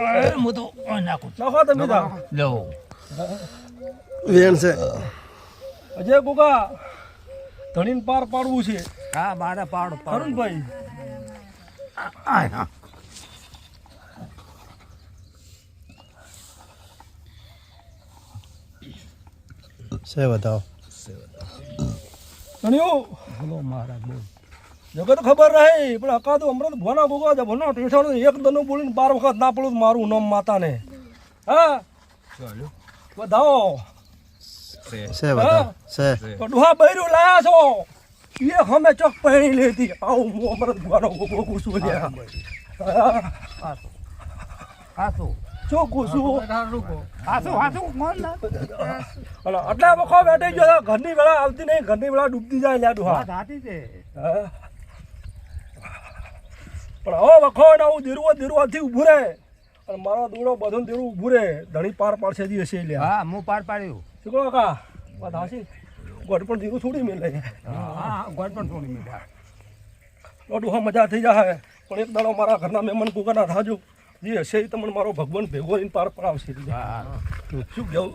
હું તો નાખું નાખો તમે લો વેણ છે અજય ગોગા ધણીને પાર પાડવું છે હા મારે પાડો અરુણભાઈ હા છે બતાવો ધણીઓ બોલો મહારાજ બોલ જગત ખબર રહે પણ અકાદો અમૃત ભોના ગોગા છે ભોના ટેઠાણું એક દનું બોલીને 12 વખત ના પડું મારું નામ માતાને હા બધાઓ છે બતાવો છે તો ડોહા બૈરું લાયા છો એ હમે ચોક પહેરી લેતી આવું હું અમૃત ભોનો ગોગો કુસું લ્યા હાસો શું કુસું હાસો હાસો કોણ ના આટલા વખત બેઠી ગયો ઘરની વેળા આવતી નહીં ઘરની વેળા ડૂબતી જાય લ્યા ડોહા વાત સાચી છે હા. પણ હવે વખો ને હું ધીરવાથી ઊભું રહે અને મારો દોડો બધો દેરું ઊભું રહે ધણી પાર પાડશે દી હશે લ્યા હા હું પાર પાડ્યું શું કહો કાકા વાત હાસી ગોળ પણ ધીરું છોડી મેં લઈ હા ગોળ પણ થોડી મીઠા ડોહા મજા થઈ જાય પણ એક દાડો મારા ઘરના મહેમાન કુકરના થાજો જે હશે એ તમને મારો ભગવાન ભેગો રહીને પાર પડાવશે હા શું કેવું